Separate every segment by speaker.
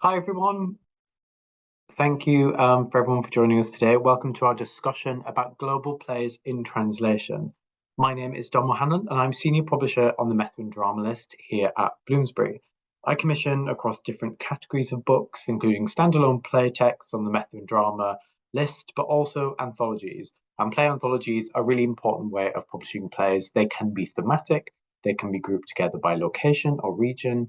Speaker 1: Hi, everyone. Thank you for everyone for joining us today. Welcome to our discussion about global plays in translation. My name is Don Mohannan, and I'm Senior Publisher on the Methuen Drama List here at Bloomsbury. I commission across different categories of books, including standalone play texts on the Methuen Drama List, but also anthologies. And play anthologies are a really important way of publishing plays. They can be thematic, they can be grouped together by location or region,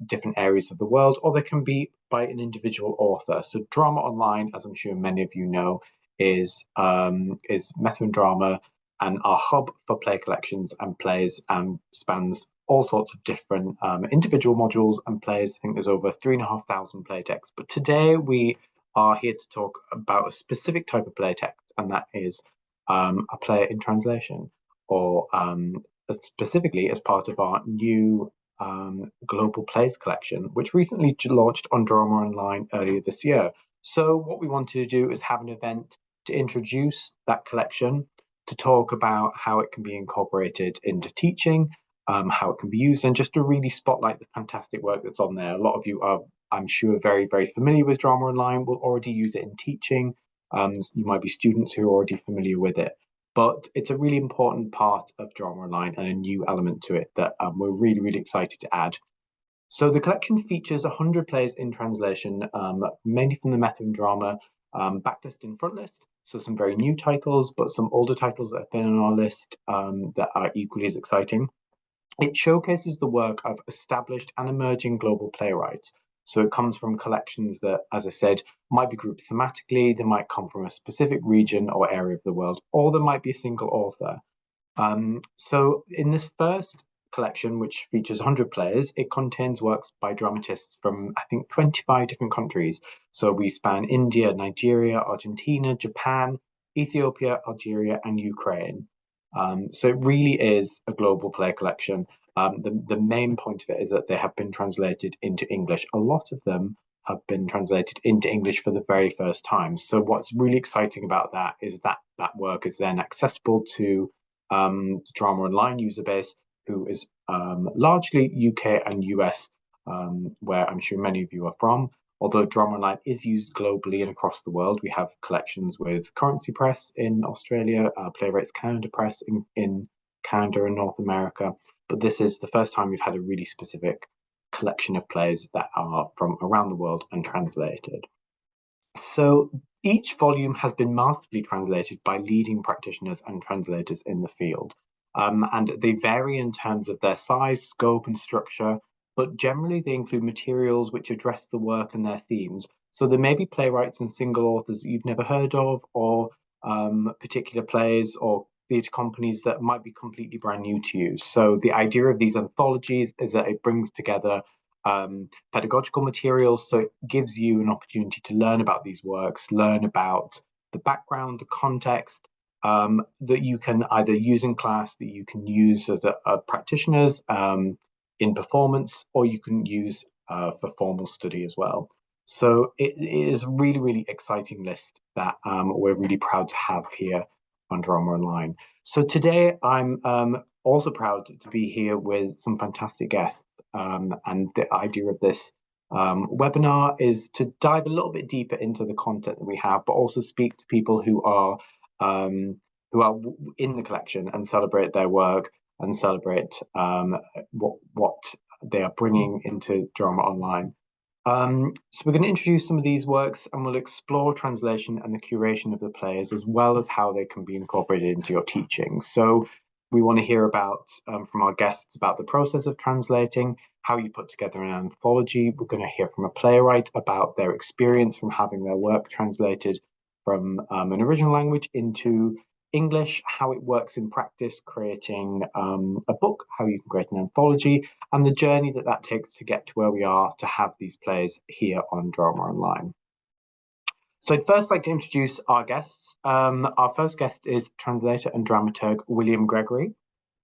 Speaker 1: different areas of the world, or they can be by an individual author. So Drama Online, as I'm sure many of you know, is Methuen Drama and our hub for play collections and plays, and spans all sorts of different individual modules and plays. I think there's over 3,500 play texts. But today we are here to talk about a specific type of play text, and that is a play in translation, or specifically as part of our new Global Plays collection, which recently launched on Drama Online earlier this year. So what we wanted to do is have an event to introduce that collection, to talk about how it can be incorporated into teaching, how it can be used, and just to really spotlight the fantastic work that's on there. A lot of you are, I'm sure, very, very familiar with Drama Online, will already use it in teaching. You might be students who are already familiar with it. But it's a really important part of Drama Online and a new element to it that we're really, really excited to add. So the collection features 100 plays in translation, mainly from the Methuen Drama backlist and frontlist. So some very new titles, but some older titles that have been on our list that are equally as exciting. It showcases the work of established and emerging global playwrights. So it comes from collections that, as I said, might be grouped thematically, they might come from a specific region or area of the world, or there might be a single author. So in this first collection, which features 100 plays, it contains works by dramatists from, I think, 25 different countries. So we span India, Nigeria, Argentina, Japan, Ethiopia, Algeria, and Ukraine. So it really is a global play collection. The main point of it is that they have been translated into English. A lot of them have been translated into English for the very first time. So what's really exciting about that is that that work is then accessible to the Drama Online user base, who is largely UK and US, where I'm sure many of you are from. Although Drama Online is used globally and across the world, we have collections with Currency Press in Australia, Playwrights Canada Press in Canada and North America. But this is the first time we've had a really specific collection of plays that are from around the world and translated. So each volume has been masterfully translated by leading practitioners and translators in the field. And they vary in terms of their size, scope, and structure, but generally they include materials which address the work and their themes. So there may be playwrights and single authors that you've never heard of, or particular plays or theatre companies that might be completely brand new to you. So the idea of these anthologies is that it brings together pedagogical materials, so it gives you an opportunity to learn about these works, learn about the background, the context, that you can either use in class, that you can use as a practitioners in performance, or you can use for formal study as well. So it is a really, really exciting list that we're really proud to have here on Drama Online. So today I'm also proud to be here with some fantastic guests. And the idea of this webinar is to dive a little bit deeper into the content that we have, but also speak to people who are in the collection and celebrate their work and celebrate what they are bringing into Drama Online. So we're going to introduce some of these works, and we'll explore translation and the curation of the plays, as well as how they can be incorporated into your teaching. So we want to hear about from our guests about the process of translating, how you put together an anthology. We're going to hear from a playwright about their experience from having their work translated from an original language into English, how it works in practice, creating a book, how you can create an anthology, and the journey that that takes to get to where we are to have these plays here on Drama Online. So I'd first like to introduce our guests. Our first guest is translator and dramaturg William Gregory.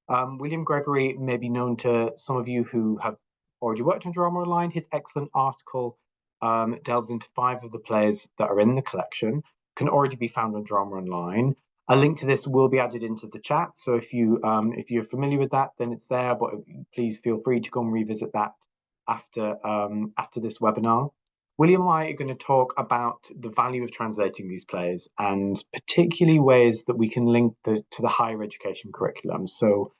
Speaker 1: William Gregory may be known to some of you who have already worked on Drama Online. His excellent article delves into 5 of the plays that are in the collection, can already be found on Drama Online. A link to this will be added into the chat. So if you're familiar with that, then it's there, but please feel free to go and revisit that after this webinar. William and I are going to talk about the value of translating these plays and particularly ways that we can link to the higher education curriculum. So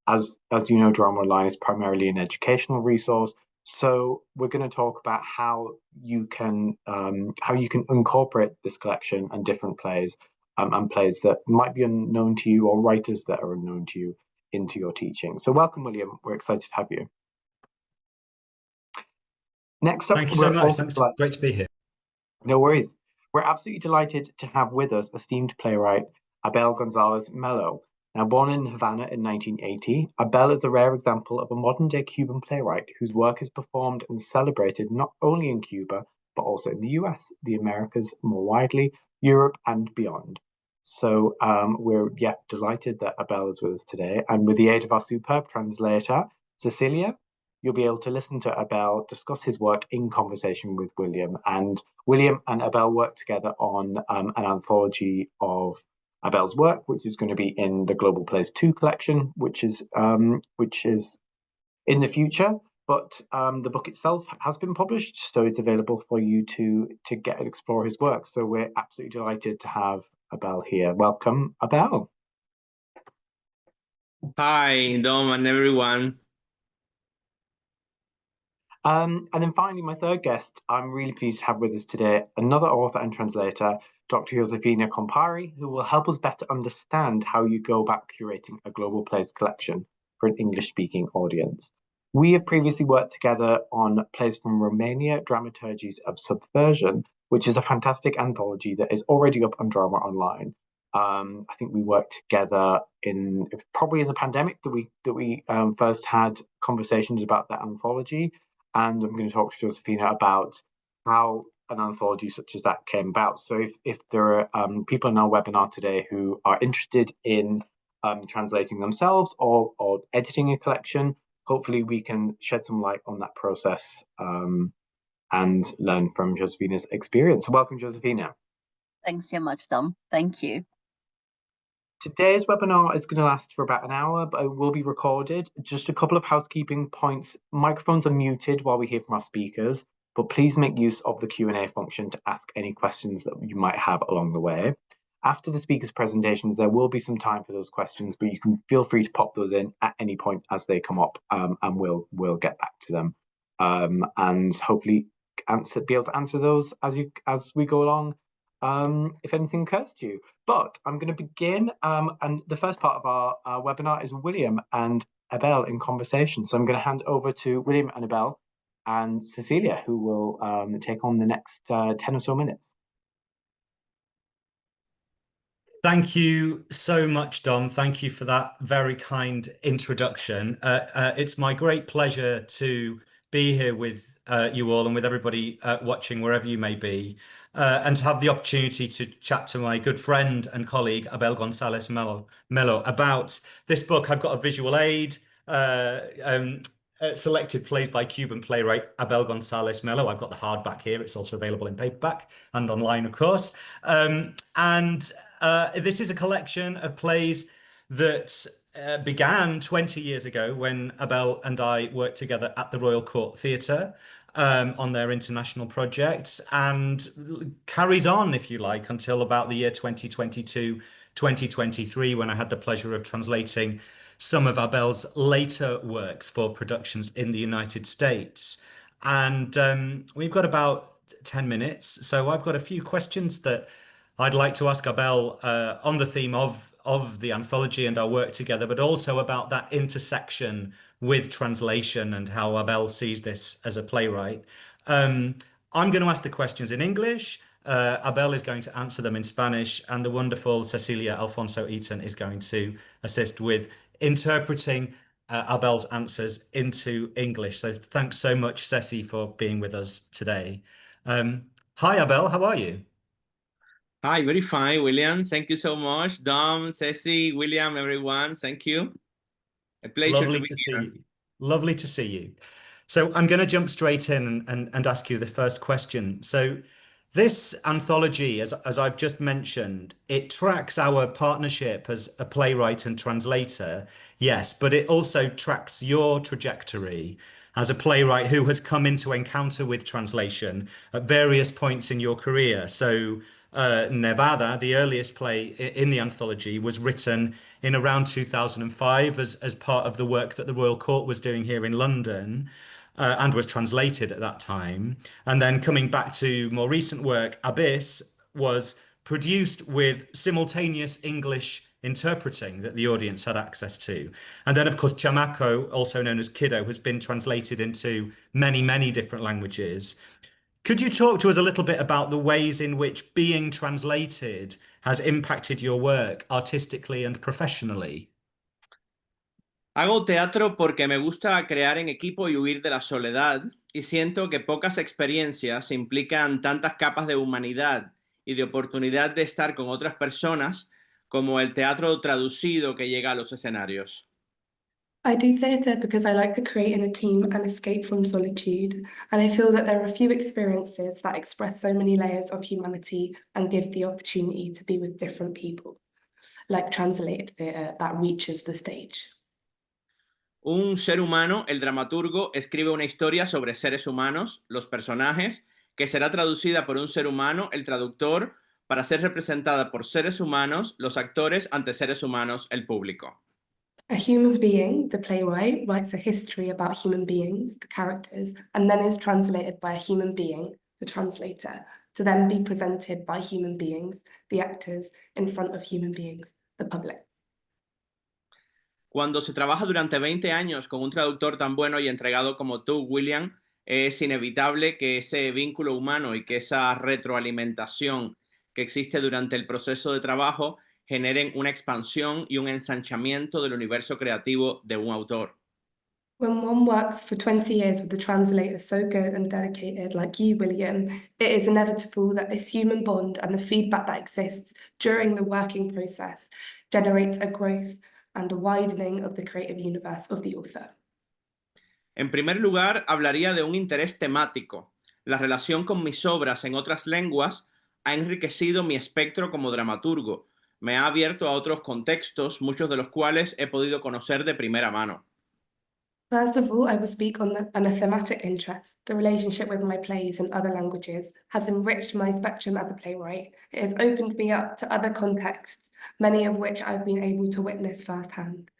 Speaker 1: as you know, Drama Online is primarily an educational resource. So we're going to talk about how you can incorporate this collection and different plays and plays that might be unknown to you or writers that are unknown to you into your teaching. So welcome, William. We're excited to have you. Next up,
Speaker 2: thank you so much. Thanks. Great to be here.
Speaker 1: No worries. We're absolutely delighted to have with us esteemed playwright Abel Gonzalez Melo. Now, born in Havana in 1980, Abel is a rare example of a modern-day Cuban playwright whose work is performed and celebrated not only in Cuba, but also in the US, the Americas more widely, Europe, and beyond. So we're delighted that Abel is with us today. And with the aid of our superb translator, Cecilia, you'll be able to listen to Abel discuss his work in conversation with William. And William and Abel work together on an anthology of Abel's work, which is going to be in the Global Plays 2 collection, which is in the future. But the book itself has been published, so it's available for you to get and explore his work. So we're absolutely delighted to have Abel here. Welcome, Abel.
Speaker 3: Hi, Dom and everyone.
Speaker 1: And then finally, my third guest, I'm really pleased to have with us today another author and translator, Dr. Josefina Compari, who will help us better understand how you go about curating a Global Plays collection for an English-speaking audience. We have previously worked together on plays from Romania, Dramaturgies of Subversion, which is a fantastic anthology that is already up on Drama Online. I think we worked together probably in the pandemic that we first had conversations about that anthology. And I'm going to talk to Josefina about how an anthology such as that came about. So if there are people in our webinar today who are interested in translating themselves or editing a collection, hopefully we can shed some light on that process and learn from Josefina's experience. So welcome, Josefina.
Speaker 4: Thanks so much, Dom. Thank you.
Speaker 1: Today's webinar is going to last for about an hour, but it will be recorded. Just a couple of housekeeping points. Microphones are muted while we hear from our speakers, but please make use of the Q&A function to ask any questions that you might have along the way. After the speakers' presentations, there will be some time for those questions, but you can feel free to pop those in at any point as they come up, and we'll get back to them, and hopefully be able to answer those as we go along. If anything occurs to you. But I'm going to begin, and the first part of our webinar is William and Abel in conversation. So I'm going to hand over to William and Abel and Cecilia, who will take on the next 10 or so minutes.
Speaker 2: Thank you so much, Dom. Thank you for that very kind introduction. It's my great pleasure to be here with you all and with everybody watching wherever you may be, and to have the opportunity to chat to my good friend and colleague Abel Gonzalez Melo about this book. I've got a visual aid, selected plays by Cuban playwright Abel Gonzalez Melo. I've got the hardback here. It's also available in paperback and online, of course. This is a collection of plays that began 20 years ago when Abel and I worked together at the Royal Court Theatre on their international projects, and carries on, if you like, until about the year 2022, 2023, when I had the pleasure of translating some of Abel's later works for productions in the United States. And we've got about 10 minutes, so I've got a few questions that I'd like to ask Abel on the theme of the anthology and our work together, but also about that intersection with translation and how Abel sees this as a playwright. I'm going to ask the questions in English. Abel is going to answer them in Spanish, and the wonderful Cecilia Alfonso Eaton is going to assist with interpreting Abel's answers into English. So thanks so much, Ceci, for being with us today. Hi, Abel, how are you?
Speaker 3: Hi, very fine, William. Thank you so much. Dom, Ceci, William, everyone. Thank you. A pleasure to be here.
Speaker 2: Lovely to see you. So I'm going to jump straight in and ask you the first question. So this anthology, as I've just mentioned, it tracks our partnership as a playwright and translator, yes, but it also tracks your trajectory as a playwright who has come into encounter with translation at various points in your career. So Nevada, the earliest play in the anthology, was written in around 2005 as part of the work that the Royal Court was doing here in London. And was translated at that time. And then coming back to more recent work, Abyss was produced with simultaneous English interpreting that the audience had access to. And then, of course, Chamaco, also known as Kiddo, has been translated into many, many different languages. Could you talk to us a little bit about the ways in which being translated has impacted your work artistically and professionally?
Speaker 3: Hago teatro porque me gusta crear en equipo y huir de la soledad, y siento que pocas experiencias implican tantas capas de humanidad y de oportunidad de estar con otras personas como el teatro traducido que llega a los escenarios.
Speaker 5: I do theatre because I like to create in a team and escape from solitude, and I feel that there are few experiences that express so many layers of humanity and give the opportunity to be with different people, like translated theatre that reaches the stage.
Speaker 3: Un ser humano, el dramaturgo, escribe una historia sobre seres humanos, los personajes, que será traducida por un ser humano, el traductor, para ser representada por seres humanos, los actores, ante seres humanos, el público.
Speaker 5: A human being, the playwright, writes a history about human beings, the characters, and then is translated by a human being, the translator, to then be presented by human beings, the actors, in front of human beings, the public.
Speaker 3: Cuando se trabaja durante 20 años con un traductor tan bueno y entregado como tú, William, es inevitable que ese vínculo humano y que esa retroalimentación que existe durante el proceso de trabajo generen una expansión y un ensanchamiento del universo creativo de un autor.
Speaker 5: When one works for 20 years with a translator so good and dedicated like you, William, it is inevitable that this human bond and the feedback that exists during the working process generates a growth and a widening of the creative universe of the author.
Speaker 3: En primer lugar, hablaría de un interés temático. La relación con mis obras en otras lenguas ha enriquecido mi espectro como dramaturgo. Me ha abierto a otros contextos, muchos de los cuales he podido conocer de primera mano.
Speaker 5: First of all, I will speak on a thematic interest. The relationship with my plays in other languages has enriched my spectrum as a playwright. It has opened me up to other contexts, many of which I've been able to witness firsthand.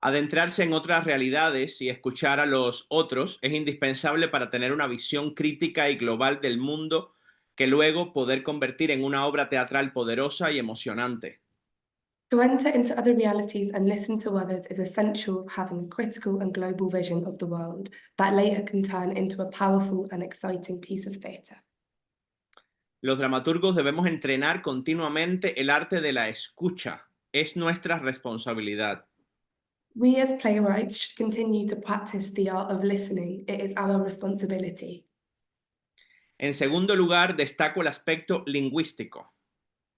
Speaker 3: Adentrarse en otras realidades y escuchar a los otros es indispensable para tener una visión crítica y global del mundo que luego poder convertir en una obra teatral poderosa y emocionante.
Speaker 5: To enter into other realities and listen to others is essential, having a critical and global vision of the world that later can turn into a powerful and exciting piece of theatre.
Speaker 3: Los dramaturgos debemos entrenar continuamente el arte de la escucha. Es nuestra responsabilidad.
Speaker 5: We as playwrights should continue to practice the art of listening. It is our responsibility.
Speaker 3: En segundo lugar, destaco el aspecto lingüístico.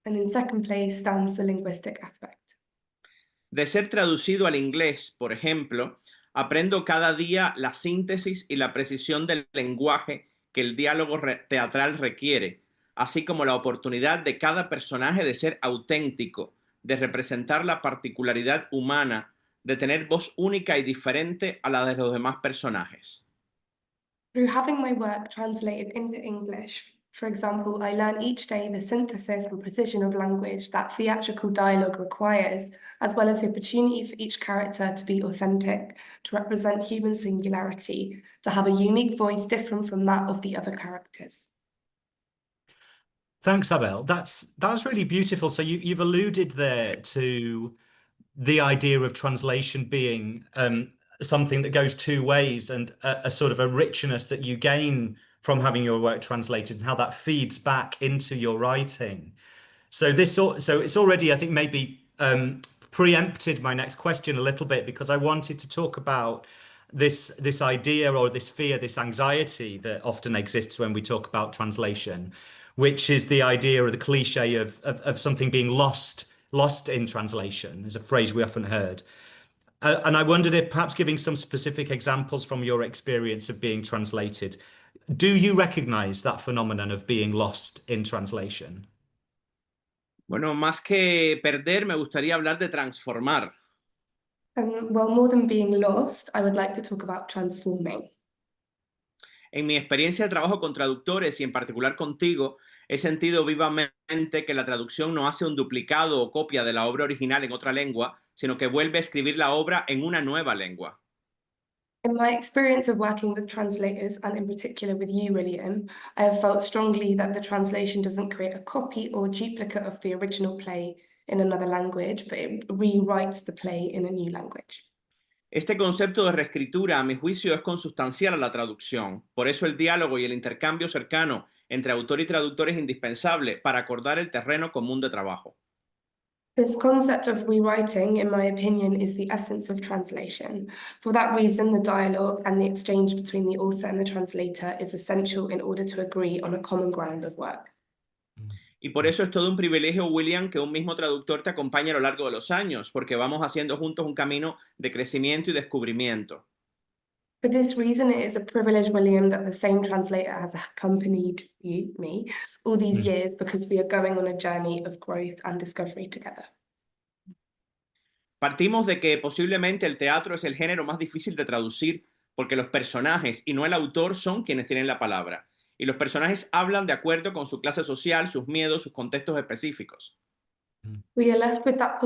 Speaker 5: And in second place stands the linguistic aspect.
Speaker 3: De ser traducido al inglés, por ejemplo, aprendo cada día la síntesis y la precisión del lenguaje que el diálogo teatral requiere, así como la oportunidad de cada personaje de ser auténtico, de representar la particularidad humana, de tener voz única y diferente a la de los demás personajes.
Speaker 5: Through having my work translated into English, for example, I learn each day the synthesis and precision of language that theatrical dialogue requires, as well as the opportunity for each character to be authentic, to represent human singularity, to have a unique voice different from that of the other characters.
Speaker 2: Thanks, Abel. That's really beautiful. So you've alluded there to the idea of translation being something that goes two ways, and a sort of a richness that you gain from having your work translated and how that feeds back into your writing. So it's already, I think, maybe preempted my next question a little bit, because I wanted to talk about this idea or this fear, this anxiety that often exists when we talk about translation, which is the idea or the cliche of something being lost in translation, is a phrase we often heard. And I wondered if perhaps giving some specific examples from your experience of being translated, do you recognize that phenomenon of being lost in translation?
Speaker 3: Bueno, más que perder, me gustaría hablar de transformar.
Speaker 5: Well, more than being lost, I would like to talk about transforming.
Speaker 3: En mi experiencia de trabajo con traductores y en particular contigo, he sentido vivamente que la traducción no hace un duplicado o copia de la obra original en otra lengua, sino que vuelve a escribir la obra en una nueva lengua.
Speaker 5: In my experience of working with translators, and in particular with you, William, I have felt strongly that the translation doesn't create a copy or duplicate of the original play in another language, but it rewrites the play in a new language.
Speaker 3: Este concepto de reescritura, a mi juicio, es consustancial a la traducción. Por eso el diálogo y el intercambio cercano entre autor y traductor es indispensable para acordar el terreno común de trabajo.
Speaker 5: This concept of rewriting, in my opinion, is the essence of translation. For that reason, the dialogue and the exchange between the author and the translator is essential in order to agree on a common ground of work.
Speaker 3: Y por eso es todo un privilegio, William, que un mismo traductor te acompañe a lo largo de los años, porque vamos haciendo juntos un camino de crecimiento y descubrimiento.
Speaker 5: For this reason, it is a privilege, William, that the same translator has accompanied me, all these years, because we are going on a journey of growth and discovery together.
Speaker 3: Partimos de que posiblemente el teatro es el género más difícil de traducir, porque los personajes y no el autor son quienes tienen la palabra. Y los personajes hablan de acuerdo con su clase social, sus miedos, sus contextos específicos.
Speaker 5: We are left with that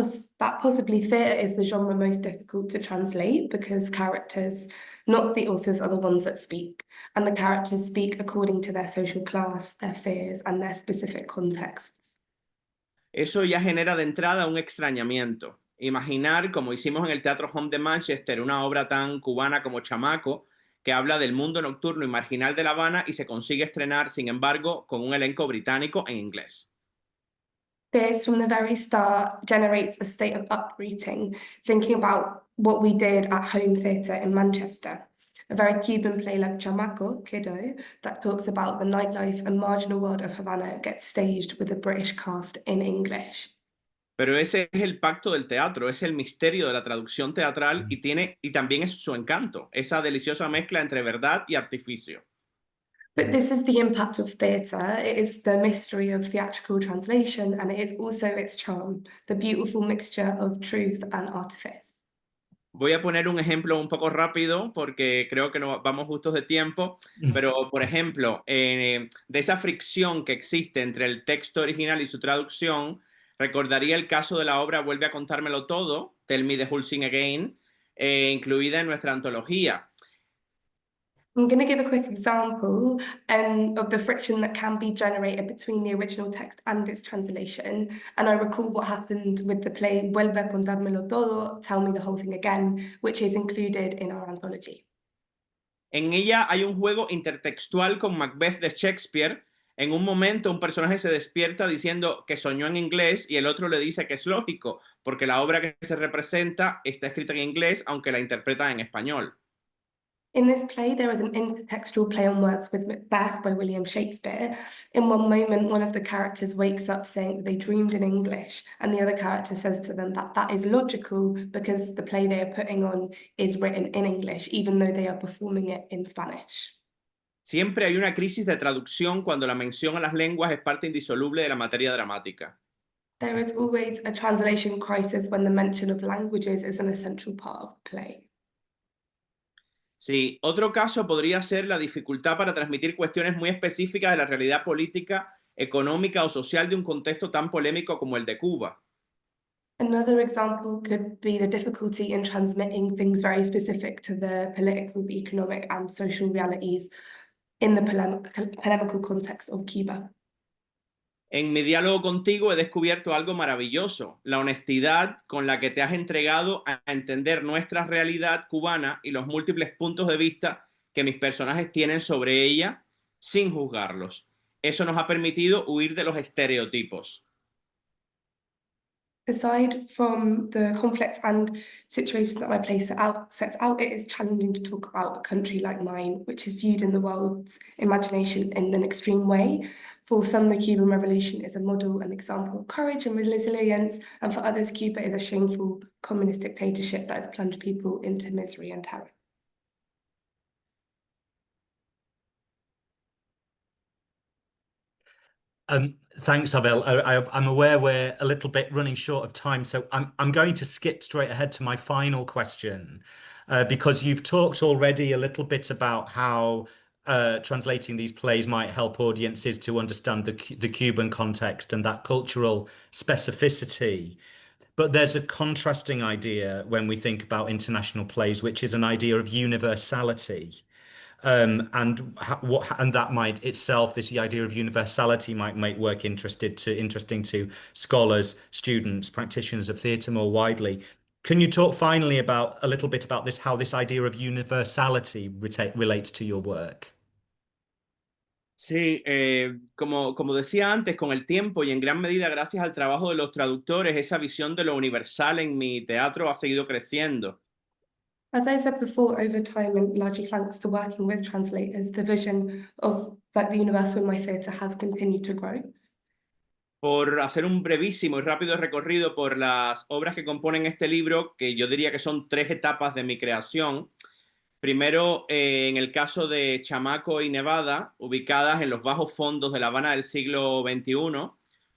Speaker 5: possibly theatre is the genre most difficult to translate because characters, not the authors, are the ones that speak, and the characters speak according to their social class, their fears, and their specific contexts.
Speaker 3: Eso ya genera de entrada un extrañamiento. Imaginar, como hicimos en el Teatro Home de Manchester, una obra tan cubana como Chamaco, que habla del mundo nocturno y marginal de La Habana y se consigue estrenar, sin embargo, con un elenco británico en inglés.
Speaker 5: This, from the very start, generates a state of uprooting, thinking about what we did at Home Theatre in Manchester, a very Cuban play like Chamaco, Kiddo, that talks about the nightlife and marginal world of Havana gets staged with a British cast in English.
Speaker 3: Pero ese es el pacto del teatro, es el misterio de la traducción teatral y también es su encanto, esa deliciosa mezcla entre verdad y artificio.
Speaker 5: But this is the impact of theatre. It is the mystery of theatrical translation, and it is also its charm, the beautiful mixture of truth and artifice.
Speaker 3: Voy a poner un ejemplo un poco rápido porque creo que no vamos justos de tiempo, pero por ejemplo, de esa fricción que existe entre el texto original y su traducción, recordaría el caso de la obra Vuelve a contármelo todo, Tell Me the Whole Thing Again, incluida en nuestra antología.
Speaker 5: I'm going to give a quick example of the friction that can be generated between the original text and its translation. And I recall what happened with the play Vuelve a contármelo todo, Tell Me the Whole Thing Again, which is included in our anthology.
Speaker 3: En ella hay un juego intertextual con Macbeth de Shakespeare. En un momento un personaje se despierta diciendo que soñó en inglés y el otro le dice que es lógico, porque la obra que se representa está escrita en inglés, aunque la interpretan en español.
Speaker 5: In this play, there is an intertextual play on words with Macbeth by William Shakespeare. In one moment, one of the characters wakes up saying that they dreamed in English, and the other character says to them that that is logical because the play they are putting on is written in English, even though they are performing it in Spanish.
Speaker 3: Siempre hay una crisis de traducción cuando la mención a las lenguas es parte indisoluble de la materia dramática.
Speaker 5: There is always a translation crisis when the mention of languages is an essential part of the play.
Speaker 3: Sí, otro caso podría ser la dificultad para transmitir cuestiones muy específicas de la realidad política, económica o social de un contexto tan polémico como el de Cuba.
Speaker 5: Another example could be the difficulty in transmitting things very specific to the political, economic, and social realities in the polemical context of Cuba.
Speaker 3: En mi diálogo contigo he descubierto algo maravilloso, la honestidad con la que te has entregado a entender nuestra realidad cubana y los múltiples puntos de vista que mis personajes tienen sobre ella sin juzgarlos. Eso nos ha permitido huir de los estereotipos.
Speaker 5: Aside from the conflicts and situations that my play sets out, it is challenging to talk about a country like mine, which is viewed in the world's imagination in an extreme way. For some, the Cuban Revolution is a model and example of courage and resilience, and for others, Cuba is a shameful communist dictatorship that has plunged people into misery and terror.
Speaker 2: Thanks, Abel. I'm aware we're a little bit running short of time, so I'm going to skip straight ahead to my final question, because you've talked already a little bit about how translating these plays might help audiences to understand the Cuban context and that cultural specificity. But there's a contrasting idea when we think about international plays, which is an idea of universality. And that might itself, this idea of universality might make work interesting to scholars, students, practitioners of theatre more widely. Can you talk finally about a little bit about this, how this idea of universality relates to your work?
Speaker 3: Sí, como decía antes, con el tiempo y en gran medida gracias al trabajo de los traductores, esa visión de lo universal en mi teatro ha seguido creciendo.
Speaker 5: As I said before, over time, and largely thanks to working with translators, the vision of like the universal in my theatre has continued to grow.
Speaker 3: Por hacer un brevísimo y rápido recorrido por las obras que componen este libro, que yo diría que son 3 etapas de mi creación. Primero, en el caso de Chamaco y Nevada, ubicadas en los bajos fondos de La Habana del siglo XXI,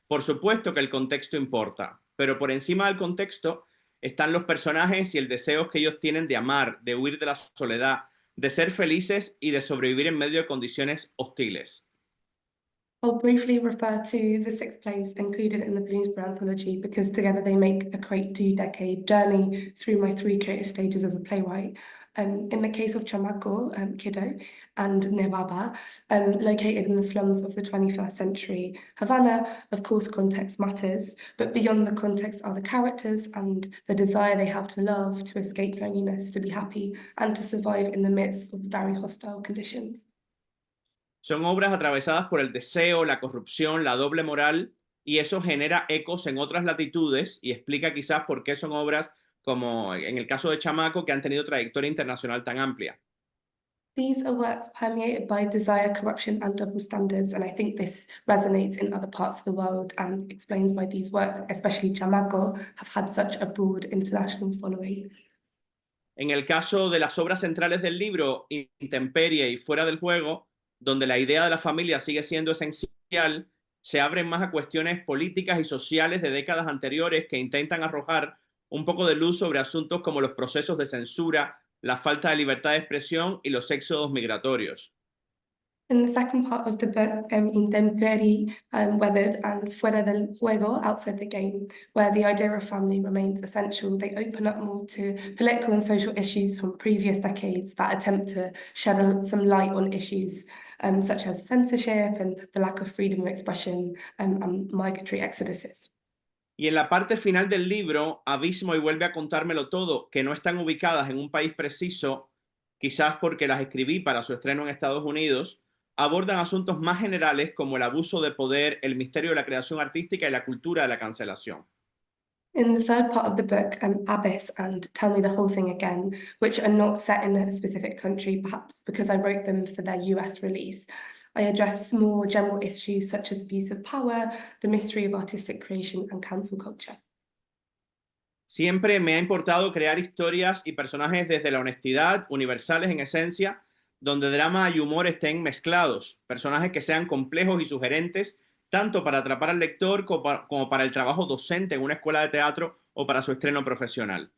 Speaker 3: por supuesto que el contexto importa, pero por encima del contexto están los personajes y el deseo que ellos tienen de amar, de huir de la soledad, de ser felices y de sobrevivir en medio de condiciones hostiles.
Speaker 5: I'll briefly refer to the 6 plays included in the Bloomsbury Anthology because together they make a great 2-decade journey through my 3 creative stages as a playwright. In the case of Chamaco, Kiddo, and Nevada, located in the slums of the 21st century Havana, of course, context matters, but beyond the context are the characters and the desire they have to love, to escape loneliness, to be happy, and to survive in the midst of very hostile conditions.
Speaker 3: Son obras atravesadas por el deseo, la corrupción, la doble moral, y eso genera ecos en otras latitudes y explica quizás por qué son obras como en el caso de Chamaco, que han tenido trayectoria internacional tan amplia.
Speaker 5: These are works permeated by desire, corruption, and double standards, and I think this resonates in other parts of the world and explains why these works, especially Chamaco, have had such a broad international following.
Speaker 3: En el caso de las obras centrales del libro, Intemperie y Fuera del Juego, donde la idea de la familia sigue siendo esencial, se abren más a cuestiones políticas y sociales de décadas anteriores que intentan arrojar un poco de luz sobre asuntos como los procesos de censura, la falta de libertad de expresión y los éxodos migratorios.
Speaker 5: In the second part of the book, Intemperie, Weathered, and Fuera del Juego, Outside the Game, where the idea of family remains essential, they open up more to political and social issues from previous decades that attempt to shed some light on issues such as censorship and the lack of freedom of expression and migratory exoduses.
Speaker 3: Y en la parte final del libro, Abismo y Vuelve a contármelo todo, que no están ubicadas en un país preciso, quizás porque las escribí para su estreno en Estados Unidos, abordan asuntos más generales como el abuso de poder, el misterio de la creación artística y la cultura de la cancelación.
Speaker 5: In the third part of the book, Abyss and Tell Me the Whole Thing Again, which are not set in a specific country, perhaps because I wrote them for their US release, I address more general issues such as abuse of power, the mystery of artistic creation, and cancel culture.
Speaker 3: Siempre me ha importado crear historias y personajes desde la honestidad, universales en esencia, donde drama y humor estén mezclados, personajes que sean complejos y sugerentes, tanto para atrapar al lector como para el trabajo docente en una escuela de teatro o para su estreno profesional.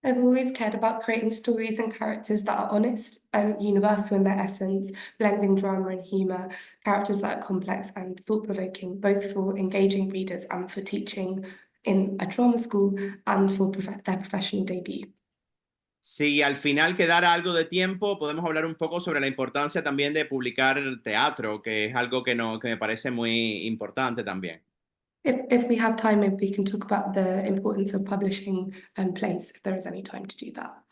Speaker 5: I've always cared about creating stories and characters that are honest and universal in their essence, blending drama and humour, characters that are complex and thought-provoking, both for engaging readers and for teaching in a drama school and for their professional debut.
Speaker 3: Si al final quedara algo de tiempo, podemos hablar un poco sobre la importancia también de publicar teatro, que es algo que me parece muy importante también.
Speaker 5: If we have time, maybe we can talk about the importance of publishing plays, if there is any time to do that.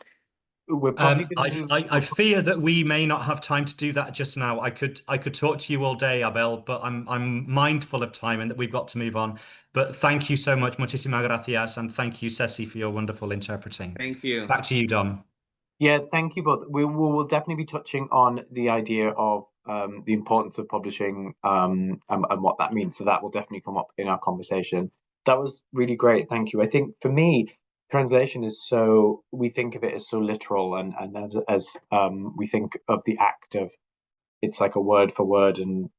Speaker 1: We're probably going to
Speaker 2: I fear that we may not have time to do that just now. I could talk to you all day, Abel, but I'm mindful of time and that we've got to move on. But thank you so much, muchísimas gracias, and thank you, Ceci, for your wonderful interpreting.
Speaker 3: Thank you.
Speaker 2: Back to you, Dom.
Speaker 1: Yeah, thank you both. We will definitely be touching on the idea of the importance of publishing and what that means. So that will definitely come up in our conversation. That was really great. Thank you. I think for me, translation is so, we think of it as so literal, and as we think of the act of, it's like a word for word, and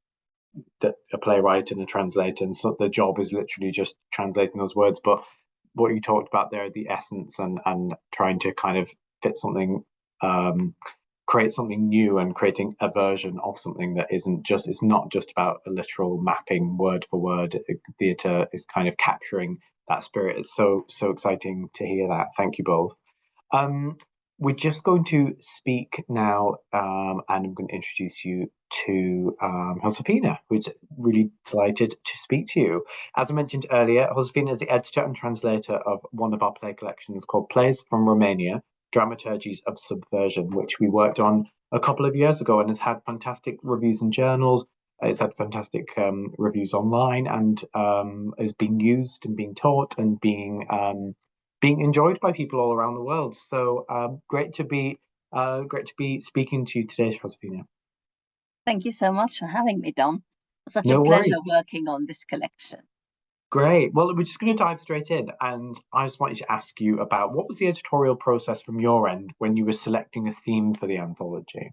Speaker 1: a playwright and a translator, and so the job is literally just translating those words. But what you talked about there, the essence and trying to kind of fit something, create something new, and creating a version of something that isn't just, it's not just about a literal mapping word for word. Theatre is kind of capturing that spirit. It's so exciting to hear that. Thank you both. We're just going to speak now, and I'm going to introduce you to Josefina, who's really delighted to speak to you. As I mentioned earlier, Josefina is the editor and translator of one of our play collections called Plays from Romania, Dramaturgies of Subversion, which we worked on a couple of years ago and has had fantastic reviews in journals. It's had fantastic reviews online, and is being used and being taught and being enjoyed by people all around the world. So great to be speaking to you today, Josefina.
Speaker 4: Thank you so much for having me, Dom. Such
Speaker 1: No
Speaker 4: a pleasure
Speaker 1: worries.
Speaker 4: working on this collection.
Speaker 1: Great. Well, we're just going to dive straight in, and I just wanted to ask you about what was the editorial process from your end when you were selecting a theme for the anthology?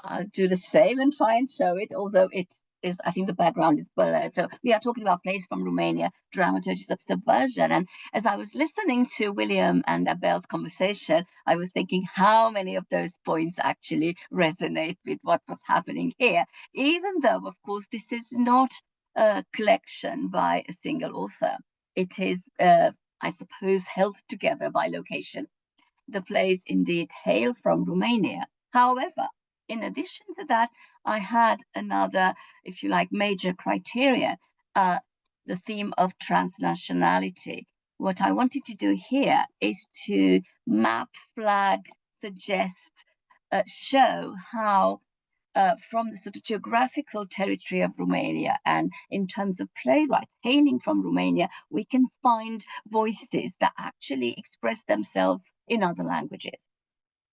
Speaker 4: I'll do the same and try and show it, although it is, I think the background is blurred. So we are talking about Plays from Romania, Dramaturgies of Subversion. And as I was listening to William and Abel's conversation, I was thinking how many of those points actually resonate with what was happening here, even though, of course, this is not a collection by a single author. It is, I suppose, held together by location. The plays indeed hail from Romania. However, in addition to that, I had another, if you like, major criterion, the theme of transnationality. What I wanted to do here is to map, flag, suggest, show how from the sort of geographical territory of Romania, and in terms of playwrights hailing from Romania, we can find voices that actually express themselves in other languages.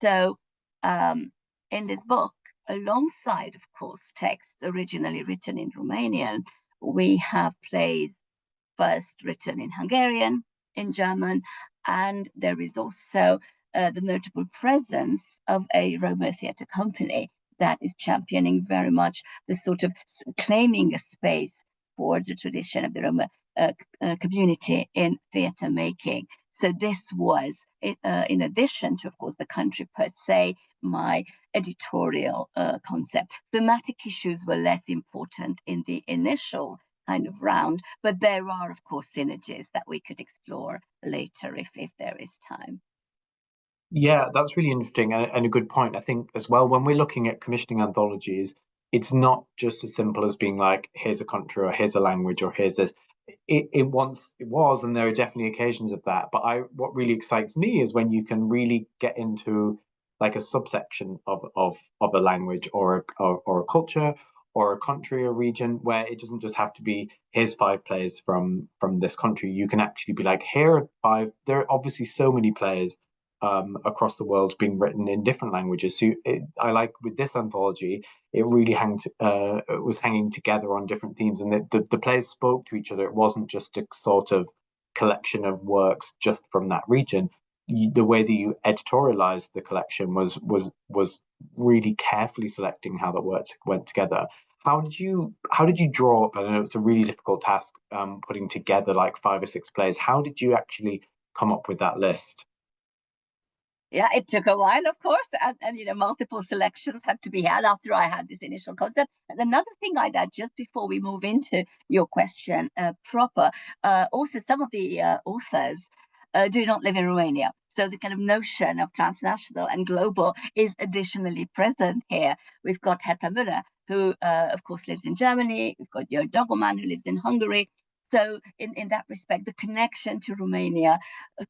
Speaker 4: So in this book, alongside, of course, texts originally written in Romanian, we have plays first written in Hungarian, in German, and there is also the notable presence of a Roma theatre company that is championing very much the sort of claiming a space for the tradition of the Roma community in theatre making. So this was, in addition to, of course, the country per se, my editorial concept. Thematic issues were less important in the initial kind of round, but there are, of course, synergies that we could explore later if there is time.
Speaker 1: Yeah, that's really interesting and a good point. I think as well, when we're looking at commissioning anthologies, it's not just as simple as being like, here's a country or here's a language or here's this. It once it was, and there are definitely occasions of that. But what really excites me is when you can really get into like a subsection of a language or a culture or a country or region, where it doesn't just have to be, here's 5 plays from this country. You can actually be like, here are 5. There are obviously so many plays across the world being written in different languages. So I like with this anthology, it really was hanging together on different themes, and the plays spoke to each other. It wasn't just a sort of collection of works just from that region. The way that you editorialized the collection was really carefully selecting how the works went together. How did you draw up? I know it's a really difficult task, putting together like 5 or 6 plays. How did you actually come up with that list?
Speaker 4: Yeah, it took a while, of course, and multiple selections had to be had after I had this initial concept. And another thing I'd add, just before we move into your question proper, also some of the authors do not live in Romania. So the kind of notion of transnational and global is additionally present here. We've got Herta Müller, who, of course, lives in Germany. We've got Jörg Dogoman, who lives in Hungary. So in that respect, the connection to Romania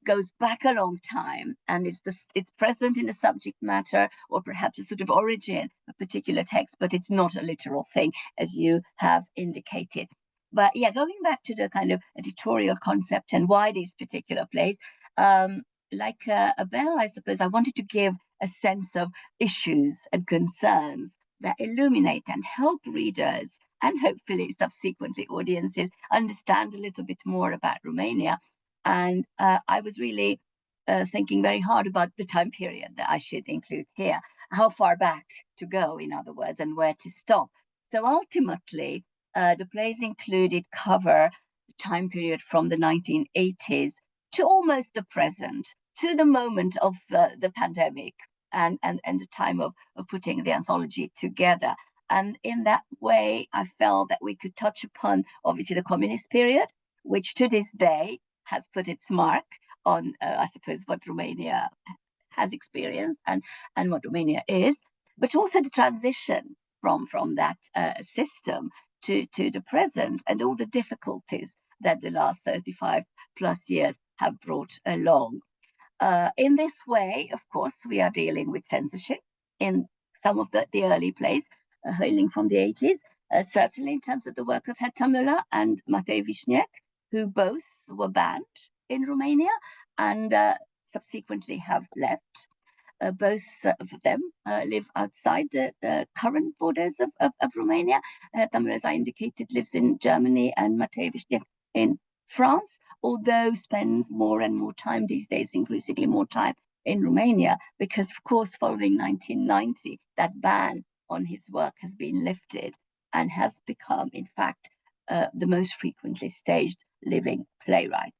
Speaker 4: goes back a long time, and it's present in the subject matter, or perhaps a sort of origin of a particular text, but it's not a literal thing, as you have indicated. But yeah, going back to the kind of editorial concept and why these particular plays, like Abel, I suppose I wanted to give a sense of issues and concerns that illuminate and help readers, and hopefully subsequently audiences, understand a little bit more about Romania. And I was really thinking very hard about the time period that I should include here, how far back to go, in other words, and where to stop. So ultimately, the plays included cover the time period from the 1980s to almost the present, to the moment of the pandemic and the time of putting the anthology together. And in that way, I felt that we could touch upon, obviously, the communist period, which to this day has put its mark on, I suppose, what Romania has experienced and what Romania is, but also the transition from that system to the present and all the difficulties that the last 35 plus years have brought along. In this way, of course, we are dealing with censorship in some of the early plays, hailing from the 80s, certainly in terms of the work of Herta Müller and Matei Vișniec, who both were banned in Romania and subsequently have left. Both of them live outside the current borders of Romania. Herta Müller, as I indicated, lives in Germany and Matei Vișniec in France, although spends more and more time these days, increasingly more time in Romania, because of course, following 1990, that ban on his work has been lifted and has become, in fact, the most frequently staged living playwright.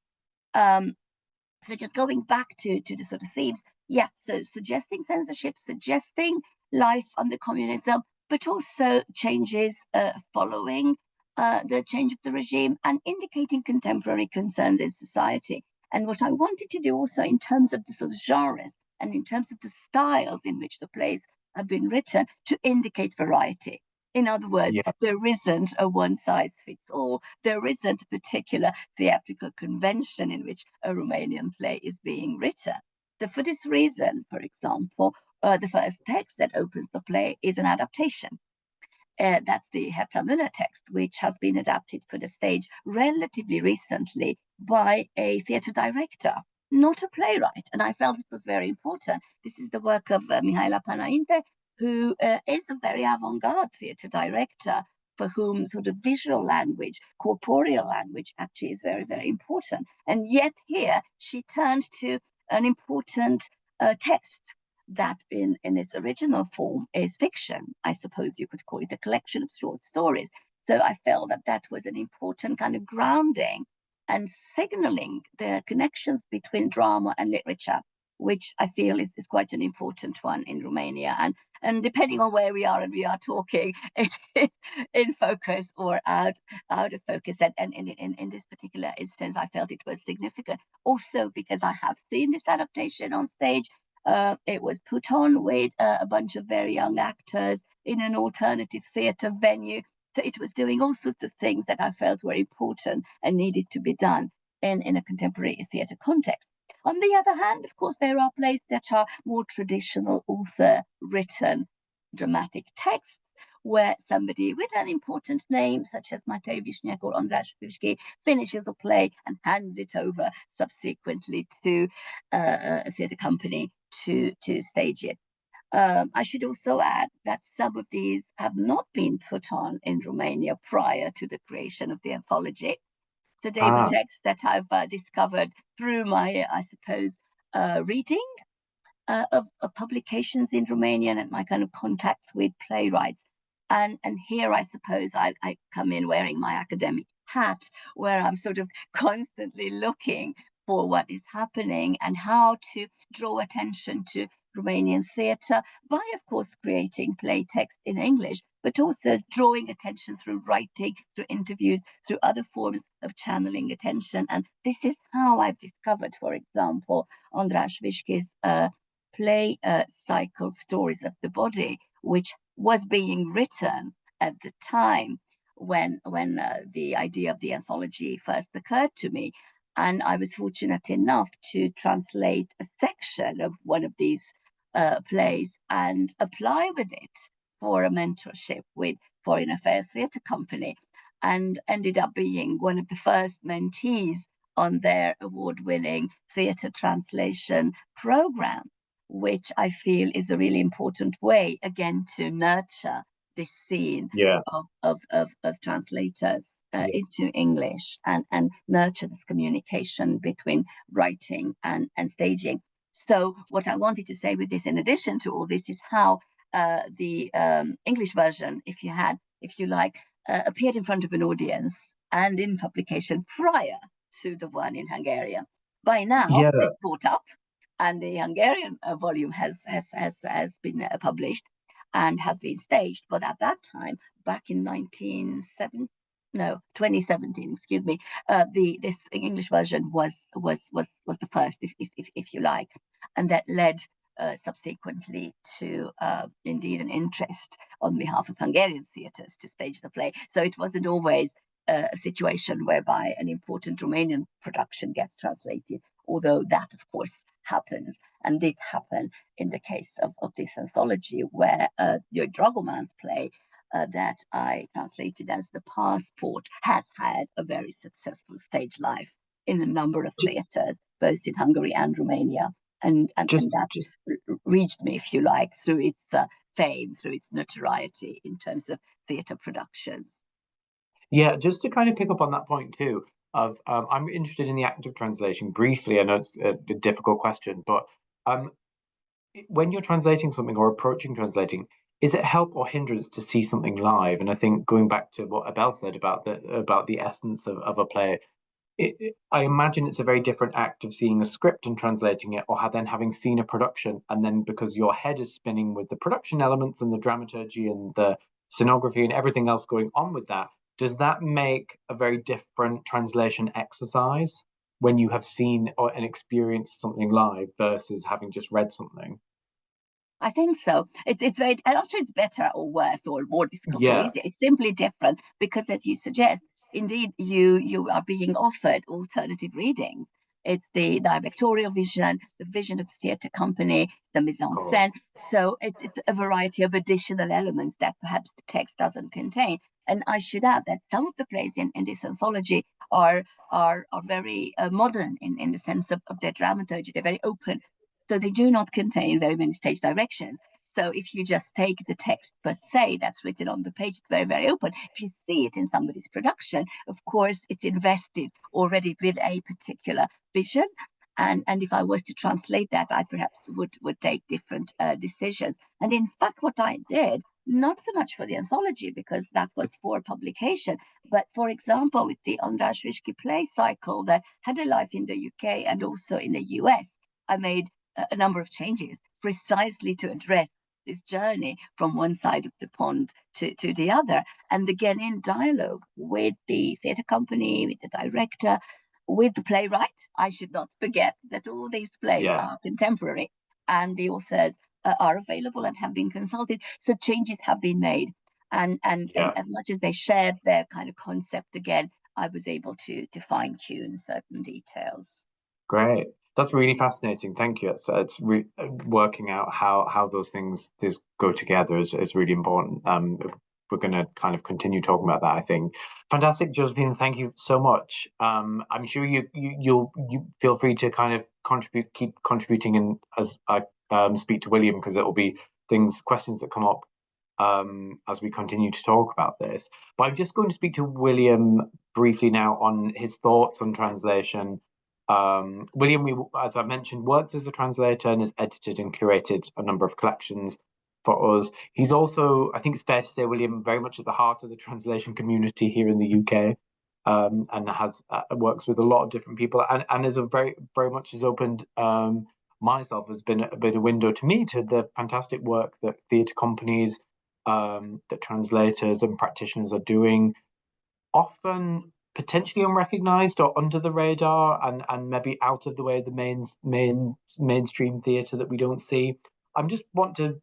Speaker 4: So just going back to the sort of themes, yeah, so suggesting censorship, suggesting life under communism, but also changes following the change of the regime and indicating contemporary concerns in society. And what I wanted to do also in terms of the sort of genres and in terms of the styles in which the plays have been written, to indicate variety. In other words, there isn't a one-size-fits-all. There isn't a particular theatrical convention in which a Romanian play is being written. So for this reason, for example, the first text that opens the play is an adaptation. That's the Herta Müller text, which has been adapted for the stage relatively recently by a theatre director, not a playwright. And I felt it was very important. This is the work of Mihaela Panainte, who is a very avant-garde theatre director for whom sort of visual language, corporeal language actually is very, very important. And yet here she turned to an important text that in its original form is fiction. I suppose you could call it a collection of short stories. So I felt that that was an important kind of grounding and signaling the connections between drama and literature, which I feel is quite an important one in Romania. And depending on where we are and we are talking, it is in focus or out of focus. And in this particular instance, I felt it was significant. Also because I have seen this adaptation on stage. It was put on with a bunch of very young actors in an alternative theatre venue. So it was doing all sorts of things that I felt were important and needed to be done in a contemporary theatre context. On the other hand, of course, there are plays that are more traditional author-written dramatic texts, where somebody with an important name, such as Matei Vișniec or Andras Șuițchi, finishes a play and hands it over subsequently to a theatre company to stage it. I should also add that some of these have not been put on in Romania prior to the creation of the anthology. So they were texts that I've discovered through my, I suppose, reading of publications in Romanian and my kind of contacts with playwrights. And here, I suppose, I come in wearing my academic hat, where I'm sort of constantly looking for what is happening and how to draw attention to Romanian theatre by, of course, creating play text in English, but also drawing attention through writing, through interviews, through other forms of channeling attention. And this is how I've discovered, for example, Andras Șuițchi's play cycle Stories of the Body, which was being written at the time when the idea of the anthology first occurred to me. And I was fortunate enough to translate a section of one of these plays and apply with it for a mentorship with Foreign Affairs Theatre Company, and ended up being one of the first mentees on their award-winning theatre translation program, which I feel is a really important way, again, to nurture this scene of translators into English and nurture this communication between writing and staging. So what I wanted to say with this, in addition to all this, is how the English version, if you had, if you like, appeared in front of an audience and in publication prior to the one in Hungarian. By now, they've caught up, and the Hungarian volume has been published and has been staged. But at that time, back in 2017, excuse me, this English version was the first, if you like, and that led subsequently to indeed an interest on behalf of Hungarian theatres to stage the play. So it wasn't always a situation whereby an important Romanian production gets translated, although that, of course, happens, and did happen in the case of this anthology, where your Dragoman's play that I translated as The Passport has had a very successful stage life in a number of theatres, both in Hungary and Romania. And that reached me, if you like, through its fame, through its notoriety in terms of theatre productions.
Speaker 1: Yeah, just to kind of pick up on that point too, of I'm interested in the act of translation briefly. I know it's a difficult question, but when you're translating something or approaching translating, is it help or hindrance to see something live? And I think going back to what Abel said about the essence of a play, I imagine it's a very different act of seeing a script and translating it, or then having seen a production, and then because your head is spinning with the production elements and the dramaturgy and the scenography and everything else going on with that, does that make a very different translation exercise when you have seen and experienced something live versus having just read something?
Speaker 4: I think so. It's very, I'm not sure it's better or worse or more difficult or easier. It's simply different because, as you suggest, indeed, you are being offered alternative readings. It's the directorial vision, the vision of the theatre company, the mise en scène. So it's a variety of additional elements that perhaps the text doesn't contain. And I should add that some of the plays in this anthology are very modern in the sense of their dramaturgy. They're very open. So they do not contain very many stage directions. So if you just take the text per se that's written on the page, it's very, very open. If you see it in somebody's production, of course, it's invested already with a particular vision. And if I was to translate that, I perhaps would take different decisions. And in fact, what I did, not so much for the anthology, because that was for publication, but for example, with the András Rizki play cycle that had a life in the UK and also in the US, I made a number of changes precisely to address this journey from one side of the pond to the other. And again, in dialogue with the theatre company, with the director, with the playwright. I should not forget that all these plays are contemporary and the authors are available and have been consulted. So changes have been made. And as much as they shared their kind of concept again, I was able to fine tune certain details.
Speaker 1: Great. That's really fascinating. Thank you. It's working out how those things go together is really important. We're going to kind of continue talking about that, I think. Fantastic, Josephine. Thank you so much. I'm sure you feel free to kind of keep contributing, and as I speak to William, because it will be questions that come up as we continue to talk about this. But I'm just going to speak to William briefly now on his thoughts on translation. William, as I mentioned, works as a translator and has edited and curated a number of collections for us. He's also, I think it's fair to say, William, very much at the heart of the translation community here in the UK, and has works with a lot of different people, and is very much has opened myself, has been a window to me to the fantastic work that theatre companies, that translators and practitioners are doing, often potentially unrecognized or under the radar, and maybe out of the way of the mainstream theatre that we don't see. I just want to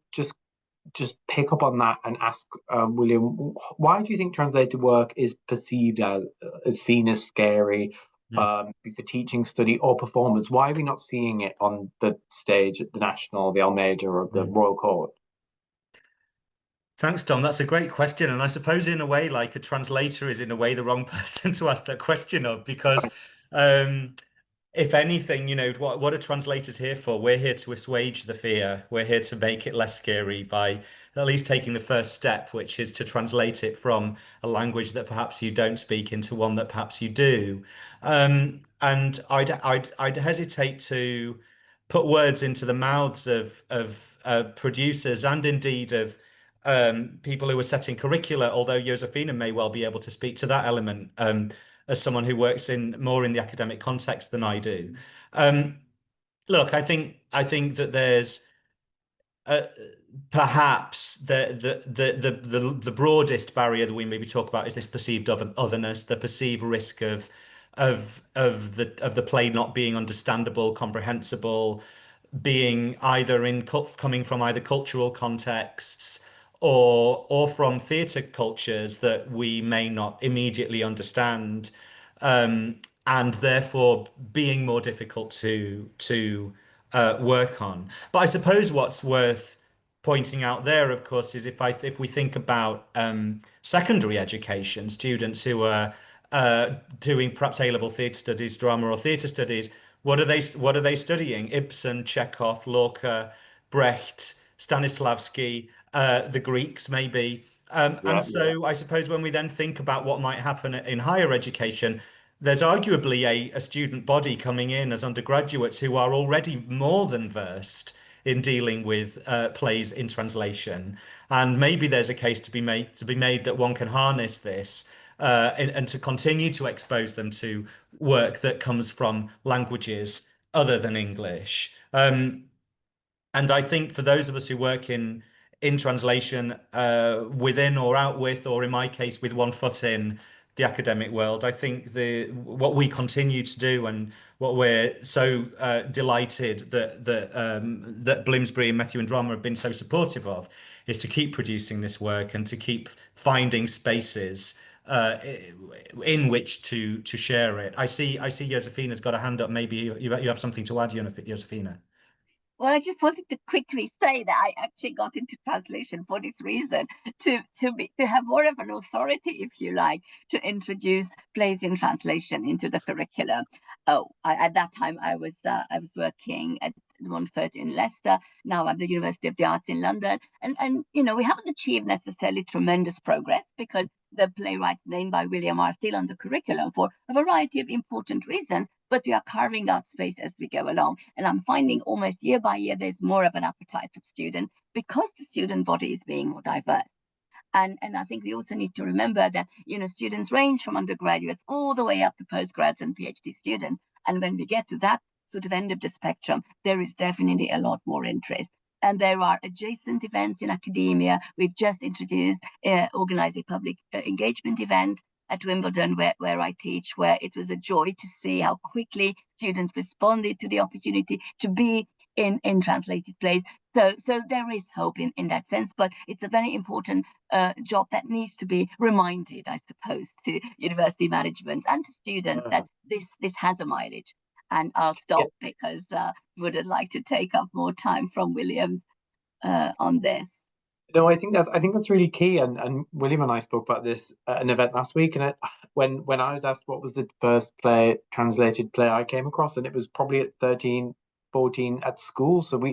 Speaker 1: just pick up on that and ask William, why do you think translated work is perceived as seen as scary, for teaching, study, or performance? Why are we not seeing it on the stage at the National, the Almeida, or the Royal Court?
Speaker 2: Thanks, Dom. That's a great question. And I suppose in a way, like, a translator is in a way the wrong person to ask that question of, because if anything, what are translators here for? We're here to assuage the fear. We're here to make it less scary by at least taking the first step, which is to translate it from a language that perhaps you don't speak into one that perhaps you do. And I'd hesitate to put words into the mouths of producers and indeed of people who are setting curricula, although Josefina may well be able to speak to that element as someone who works more in the academic context than I do. Look, I think that there's perhaps the broadest barrier that we maybe talk about is this perceived otherness, the perceived risk of the play not being understandable, comprehensible, being either coming from either cultural contexts or from theatre cultures that we may not immediately understand, and therefore being more difficult to work on. But I suppose what's worth pointing out there, of course, is if we think about secondary education, students who are doing perhaps A-level theatre studies, drama or theatre studies, what are they studying? Ibsen, Chekhov, Lorca, Brecht, Stanislavski, the Greeks maybe. And so I suppose when we then think about what might happen in higher education, there's arguably a student body coming in as undergraduates who are already more than versed in dealing with plays in translation, and maybe there's a case to be made that one can harness this and to continue to expose them to work that comes from languages other than English. And I think for those of us who work in translation, within or out with, or in my case, with one foot in the academic world, I think what we continue to do and what we're so delighted that Bloomsbury and Methuen Drama have been so supportive of is to keep producing this work and to keep finding spaces in which to share it. I see Josefina's got a hand up. Maybe you have something to add, Josefina.
Speaker 4: Well, I just wanted to quickly say that I actually got into translation for this reason, to have more of an authority, if you like, to introduce plays in translation into the curriculum. At that time I was working at Montfort in Leicester. Now I'm at the University of the Arts in London, and we haven't achieved necessarily tremendous progress because the playwrights named by William are still on the curriculum for a variety of important reasons, but we are carving out space as we go along. And I'm finding almost year by year, there's more of an appetite from students because the student body is being more diverse. And I think we also need to remember that, students range from undergraduates all the way up to postgrads and PhD students. And when we get to that sort of end of the spectrum, there is definitely a lot more interest. And there are adjacent events in academia. We've just organized a public engagement event at Wimbledon where I teach, where it was a joy to see how quickly students responded to the opportunity to be in translated plays. So there is hope in that sense, but it's a very important job that needs to be reminded, I suppose, to university managements and to students that this has a mileage. And I'll stop because wouldn't like to take up more time from Williams on this.
Speaker 1: No, I think that's really key, and William and I spoke about this at an event last week, and when I was asked what was the first translated play I came across, and it was probably at 13, 14 at school. So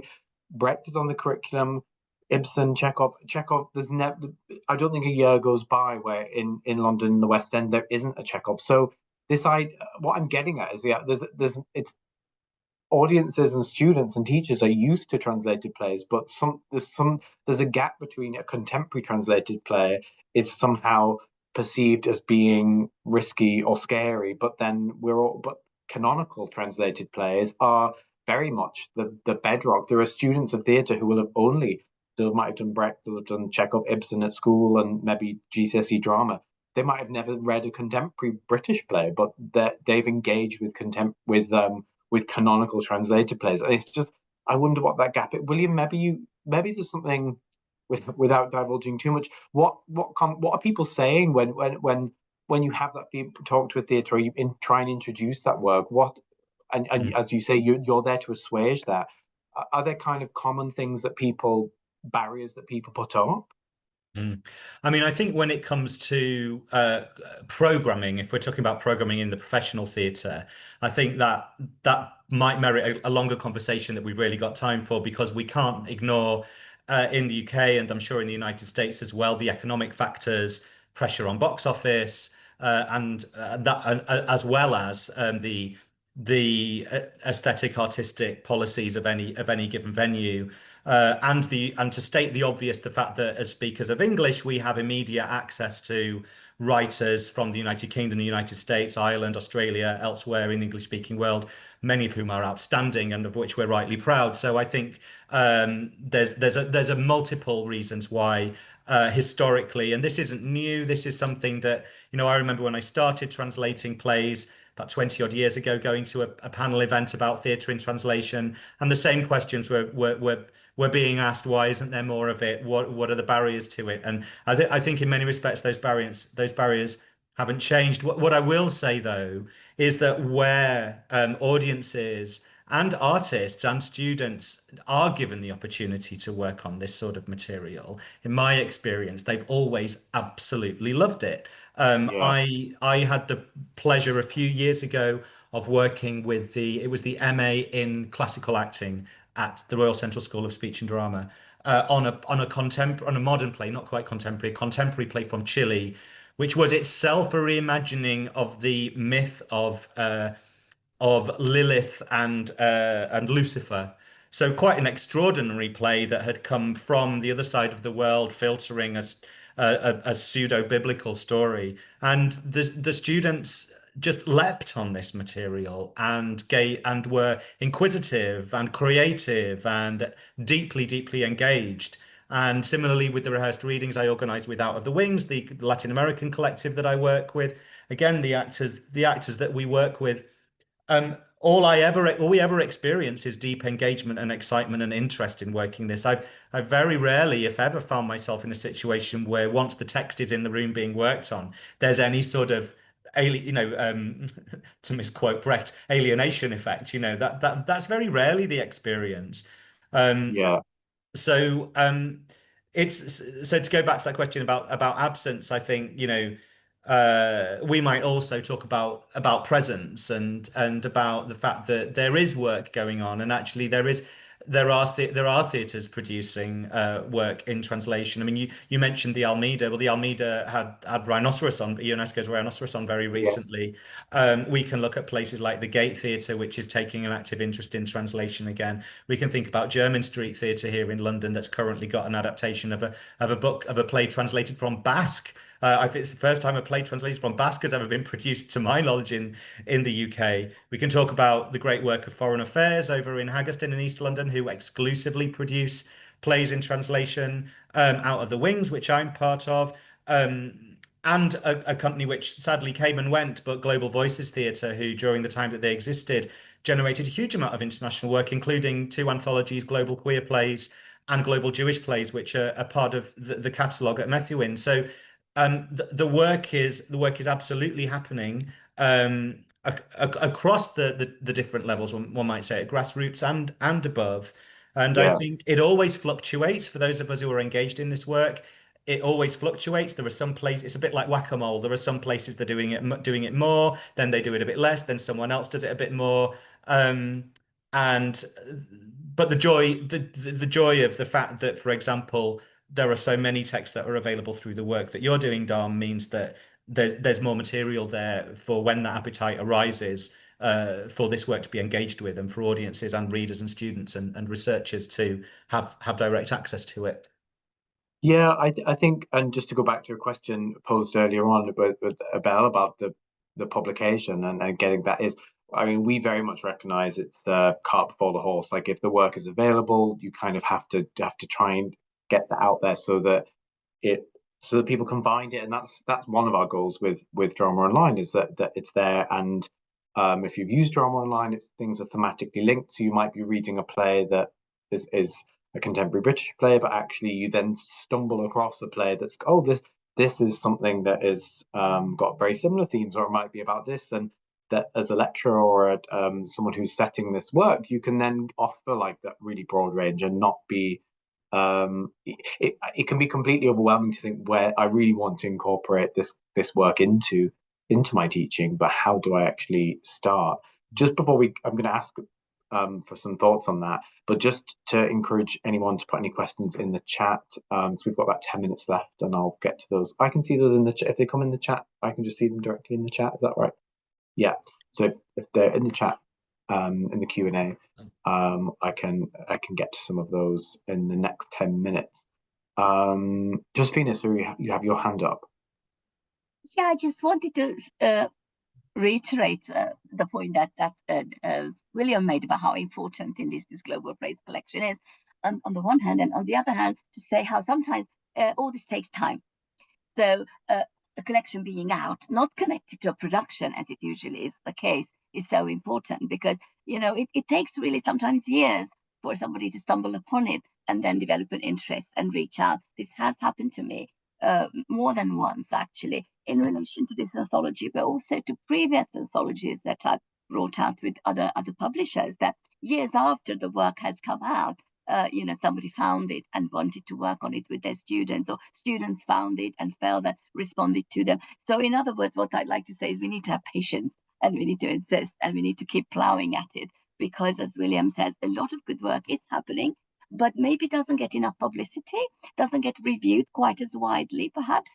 Speaker 1: Brecht is on the curriculum, Ibsen, Chekhov. There's never, I don't think a year goes by where in London, the West End, there isn't a Chekhov. So what I'm getting at is it's audiences and students and teachers are used to translated plays, but there's a gap between a contemporary translated play is somehow perceived as being risky or scary, but canonical translated plays are very much the bedrock. There are students of theatre who might have done Brecht, they'll have done Chekhov, Ibsen at school, and maybe GCSE drama. They might have never read a contemporary British play, but they've engaged with canonical translated plays. And it's just, I wonder what that gap is. William, maybe there's something, without divulging too much, what are people saying when you have that talk to a theatre, or you try and introduce that work? And as you say, you're there to assuage that. Are there kind of common things barriers that people put up?
Speaker 2: I mean, I think when it comes to programming, if we're talking about programming in the professional theatre, I think that might merit a longer conversation that we've really got time for, because we can't ignore in the UK, and I'm sure in the United States as well, the economic factors, pressure on box office, and that as well as the the aesthetic artistic policies of any given venue, and to state the obvious, the fact that as speakers of English we have immediate access to writers from the United Kingdom, the United States, Ireland, Australia, elsewhere in the English speaking world, many of whom are outstanding and of which we're rightly proud. So I think there's a multiple reasons why historically, and this isn't new, this is something that, I remember when I started translating plays about 20 odd years ago, going to a panel event about theatre in translation, and the same questions were being asked. Why isn't there more of it? What are the barriers to it? And I think in many respects those barriers haven't changed. What I will say though is that where audiences and artists and students are given the opportunity to work on this sort of material, in my experience, they've always absolutely loved it. I had the pleasure a few years ago of working with it was the MA in classical acting at the Royal Central School of Speech and Drama, on a modern play, not quite contemporary, a contemporary play from Chile, which was itself a reimagining of the myth of Lilith and Lucifer. So quite an extraordinary play that had come from the other side of the world, filtering a pseudo-biblical story. And the students just leapt on this material and were inquisitive and creative and deeply, deeply engaged. And similarly with the rehearsed readings I organized with Out of the Wings, the Latin American collective that I work with, again, the actors that we work with, all we ever experience is deep engagement and excitement and interest in working this. I've very rarely, if ever, found myself in a situation where once the text is in the room being worked on, there's any sort of to misquote Brecht, alienation effect. That's very rarely the experience. So to go back to that question about absence, I think we might also talk about presence and about the fact that there is work going on, and actually there are theatres producing work in translation. I mean, you mentioned the Almeida. Well, the Almeida had Rhinoceros on, UNESCO's Rhinoceros on very recently. We can look at places like the Gate Theatre, which is taking an active interest in translation again. We can think about Jermyn Street Theatre here in London, that's currently got an adaptation of a play translated from Basque. I think it's the first time a play translated from Basque has ever been produced, to my knowledge, in the UK. We can talk about the great work of Foreign Affairs over in Haggerston in East London, who exclusively produce plays in translation, Out of the Wings, which I'm part of, and a company which sadly came and went, but Global Voices Theatre, who during the time that they existed generated a huge amount of international work, including 2 anthologies, Global Queer Plays and Global Jewish Plays, which are a part of the catalogue at Methuen. So the work is absolutely happening across the different levels, one might say, at grassroots and above. And I think it always fluctuates for those of us who are engaged in this work. It always fluctuates. There are some places, it's a bit like whack-a-mole. There are some places they're doing it more, then they do it a bit less, then someone else does it a bit more. But the joy of the fact that, for example, there are so many texts that are available through the work that you're doing, Dom, means that there's more material there for when that appetite arises, for this work to be engaged with, and for audiences and readers and students and researchers to have direct access to it.
Speaker 1: Yeah, I think, and just to go back to your question posed earlier on about Abel about the publication and getting that is, I mean, we very much recognize it's the cart before the horse. Like, if the work is available, you kind of have to try and get that out there so that people can find it. And that's one of our goals with Drama Online, is that it's there. And if you've used Drama Online, if things are thematically linked, so you might be reading a play that is a contemporary British play, but actually you then stumble across a play that's, oh, this is something that is got very similar themes, or it might be about this, and that as a lecturer or someone who's setting this work, you can then offer like that really broad range and not be it can be completely overwhelming to think, where I really want to incorporate this work into my teaching, but how do I actually start? Just before I'm going to ask for some thoughts on that, but just to encourage anyone to put any questions in the chat. So we've got about 10 minutes left, and I'll get to those. I can see those in the chat. If they come in the chat, I can just see them directly in the chat. Is that right? Yeah. So if they're in the chat, in the Q&A. I can get to some of those in the next 10 minutes. Josefina, so you have your hand up.
Speaker 4: Yeah, I just wanted to reiterate the point that William made about how important in this global place collection is, on the one hand, and on the other hand, to say how sometimes all this takes time. So the collection being out, not connected to a production, as it usually is the case, is so important, because it takes really sometimes years for somebody to stumble upon it and then develop an interest and reach out. This has happened to me more than once, actually, in relation to this anthology, but also to previous anthologies that I've brought out with other publishers, that years after the work has come out, somebody found it and wanted to work on it with their students, or students found it and felt that responded to them. So in other words, what I'd like to say is we need to have patience, and we need to insist, and we need to keep plowing at it, because as William says, a lot of good work is happening, but maybe doesn't get enough publicity, doesn't get reviewed quite as widely, perhaps,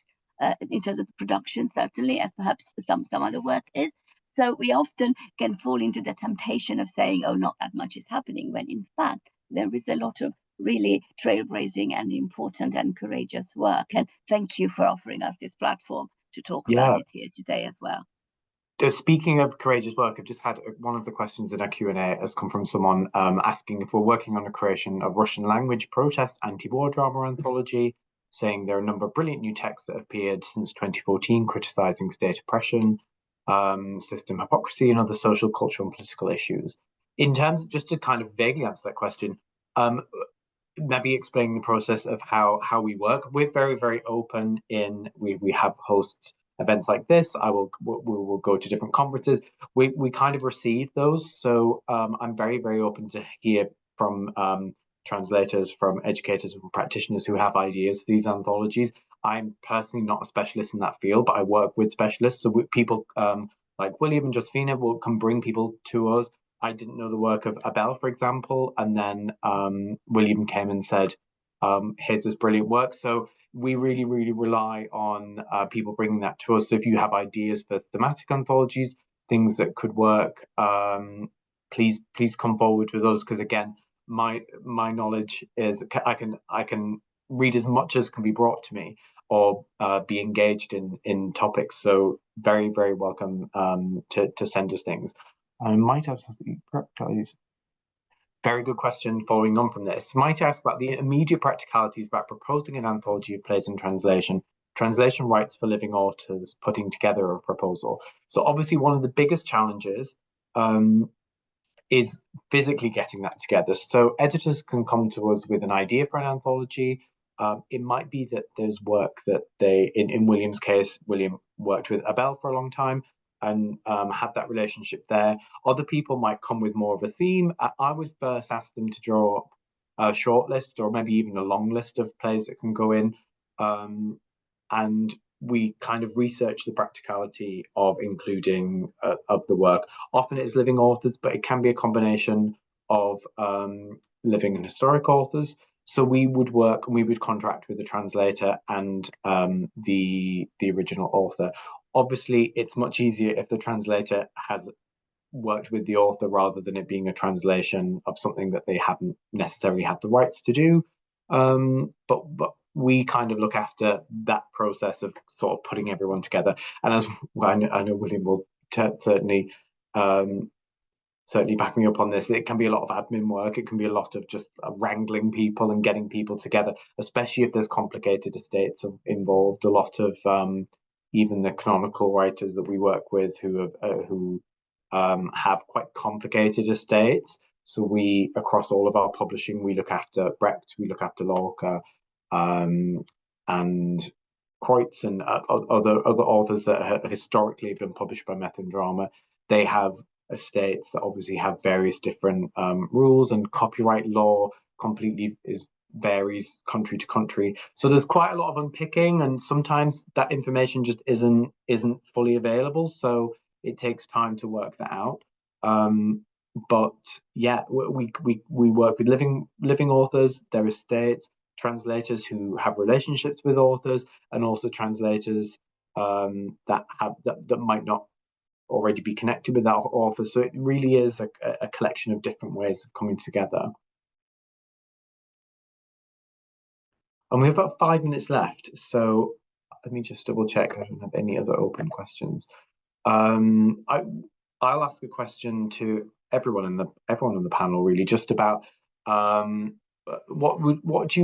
Speaker 4: in terms of the production, certainly, as perhaps some other work is. So we often can fall into the temptation of saying, oh, not that much is happening, when in fact, there is a lot of really trailblazing and important and courageous work. And thank you for offering us this platform to talk about it here today as well.
Speaker 1: Speaking of courageous work, I've just had one of the questions in our Q&A has come from someone asking if we're working on a creation of Russian language protest anti-war drama anthology, saying there are a number of brilliant new texts that have appeared since 2014 criticizing state oppression, system hypocrisy, and other social, cultural, and political issues. In terms of, just to kind of vaguely answer that question, maybe explaining the process of how we work. We're very, very open in, we have hosts events like this. We will go to different conferences. We kind of receive those. So I'm very, very open to hear from translators, from educators, from practitioners who have ideas for these anthologies. I'm personally not a specialist in that field, but I work with specialists. So people like William and Josefina can bring people to us. I didn't know the work of Abel, for example, and then William came and said, here's this brilliant work. So we really, really rely on people bringing that to us. So if you have ideas for thematic anthologies, things that could work, please come forward with those, because again, my knowledge is I can read as much as can be brought to me, or be engaged in topics. So very, very welcome to send us things. I might have practicalities. Very good question following on from this. Might ask about the immediate practicalities about proposing an anthology of plays in translation rights for living authors, putting together a proposal. So obviously one of the biggest challenges is physically getting that together. So editors can come to us with an idea for an anthology. It might be that there's work that they, in William's case, William worked with Abel for a long time and had that relationship there. Other people might come with more of a theme. I would first ask them to draw a short list, or maybe even a long list of plays that can go in. And we kind of research the practicality of including of the work. Often it's living authors, but it can be a combination of living and historic authors. So we would work and we would contract with the translator and the original author. Obviously, it's much easier if the translator has worked with the author rather than it being a translation of something that they haven't necessarily had the rights to do. But we kind of look after that process of sort of putting everyone together. And as I know William will certainly back me up on this, it can be a lot of admin work. It can be a lot of just wrangling people and getting people together, especially if there's complicated estates involved. A lot of even the canonical writers that we work with who have quite complicated estates. So we, across all of our publishing, we look after Brecht, we look after Lorca, and Kreutz and other authors that have historically been published by Method Drama. They have estates that obviously have various different rules, and copyright law completely varies country to country. So there's quite a lot of unpicking, and sometimes that information just isn't fully available. So it takes time to work that out. But yeah, we work with living authors, their estates, translators who have relationships with authors, and also translators that might not already be connected with that author. So it really is a collection of different ways of coming together. And we have about 5 minutes left, so let me just double check I don't have any other open questions. I'll ask a question to everyone on the panel, really, just about what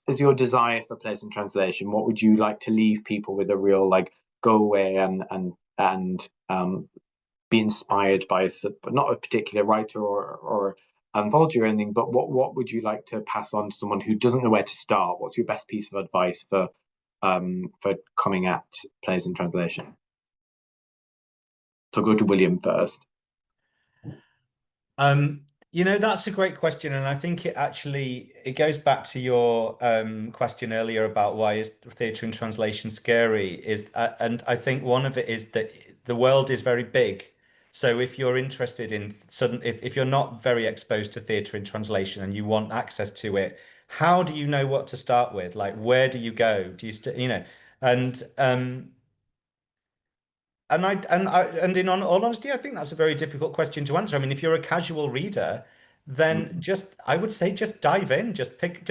Speaker 1: is your desire for plays in translation? What would you like to leave people with, a real like go away and be inspired by, but not a particular writer or anthology or anything, but what would you like to pass on to someone who doesn't know where to start? What's your best piece of advice for coming at plays in translation? So I'll go to William first.
Speaker 2: You know, that's a great question, and I think it goes back to your question earlier about why is theatre in translation scary, and I think one of it is that the world is very big. So if you're interested in if you're not very exposed to theatre in translation and you want access to it, how do you know what to start with? Like, where do you go? Do you know? And in all honesty, I think that's a very difficult question to answer. I mean, if you're a casual reader, then I would say just dive in, just pick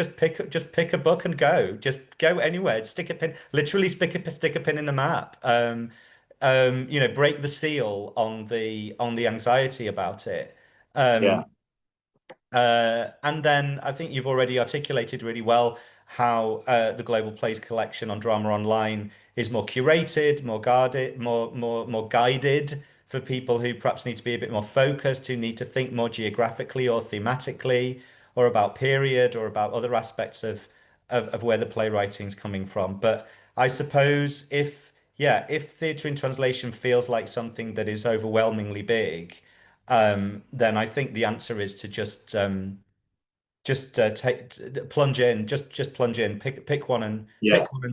Speaker 2: a book and go. Just go anywhere. Stick a pin, literally stick a pin in the map. You know, break the seal on the anxiety about it.
Speaker 1: Yeah.
Speaker 2: And then I think you've already articulated really well how the Global Plays collection on Drama Online is more curated, more guarded, more guided for people who perhaps need to be a bit more focused, who need to think more geographically or thematically, or about period, or about other aspects of where the playwriting's coming from. But I suppose if theatre in translation feels like something that is overwhelmingly big, then I think the answer is to plunge in, just plunge in, pick one and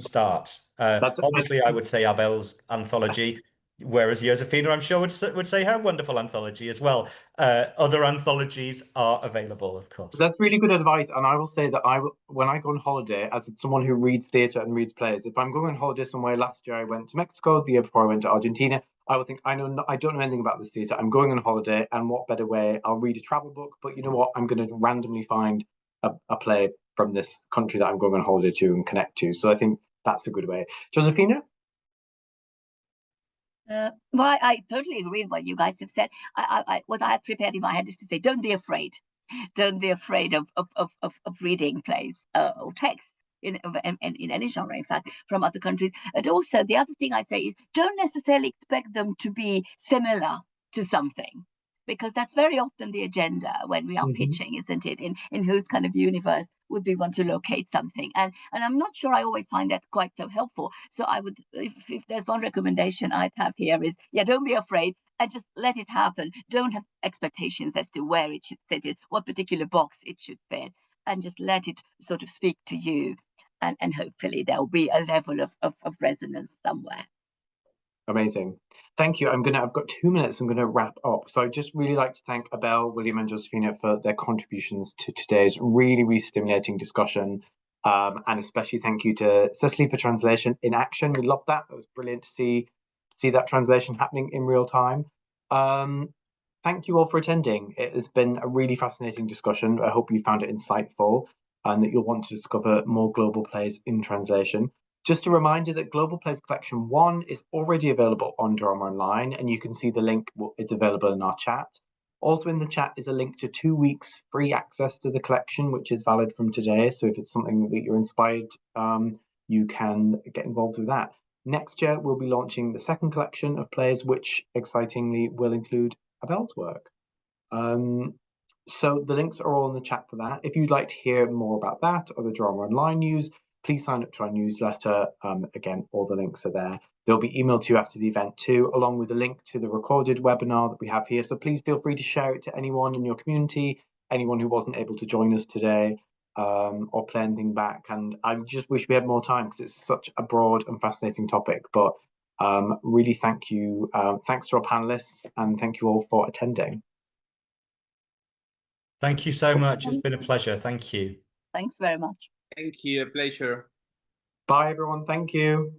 Speaker 2: start. Obviously, I would say Abel's anthology, whereas Josefina, I'm sure, would say her wonderful anthology as well. Other anthologies are available, of course.
Speaker 1: That's really good advice, and I will say that when I go on holiday, as someone who reads theatre and reads plays, if I'm going on holiday somewhere, last year I went to Mexico, the year before I went to Argentina, I will think, I don't know anything about this theatre. I'm going on holiday, and what better way? I'll read a travel book, but you know what? I'm going to randomly find a play from this country that I'm going on holiday to and connect to. So I think that's a good way. Josefina?
Speaker 4: Well, I totally agree with what you guys have said. What I had prepared in my head is to say, don't be afraid. Don't be afraid of reading plays or texts in any genre, in fact, from other countries. And also, the other thing I say is, don't necessarily expect them to be similar to something, because that's very often the agenda when we are pitching, isn't it? In whose kind of universe would we want to locate something? And I'm not sure I always find that quite so helpful. So I would, if there's one recommendation I'd have here is, don't be afraid and just let it happen. Don't have expectations as to where it should sit in, what particular box it should fit, and just let it sort of speak to you. And hopefully there'll be a level of resonance somewhere.
Speaker 1: Amazing. Thank you. I've got 2 minutes. I'm going to wrap up. So I'd just really like to thank Abel, William, and Josefina for their contributions to today's really, really stimulating discussion. And especially thank you to Cecily for translation in action. We loved that. It was brilliant to see that translation happening in real time. Thank you all for attending. It has been a really fascinating discussion. I hope you found it insightful and that you'll want to discover more global plays in translation. Just a reminder that Global Plays Collection 1 is already available on Drama Online, and you can see the link. It's available in our chat. Also in the chat is a link to 2 weeks free access to the collection, which is valid from today. So if it's something that you're inspired, you can get involved with that. Next year, we'll be launching the second collection of plays, which excitingly will include Abel's work. So the links are all in the chat for that. If you'd like to hear more about that or the Drama Online news, please sign up to our newsletter. Again, all the links are there. They'll be emailed to you after the event too, along with a link to the recorded webinar that we have here. So please feel free to share it to anyone in your community, anyone who wasn't able to join us today, or play anything back. And I just wish we had more time because it's such a broad and fascinating topic. But really thank you. Thanks to our panelists, and thank you all for attending.
Speaker 2: Thank you so much. It's been a pleasure. Thank you.
Speaker 4: Thanks very much.
Speaker 3: Thank you. A pleasure.
Speaker 1: Bye, everyone. Thank you.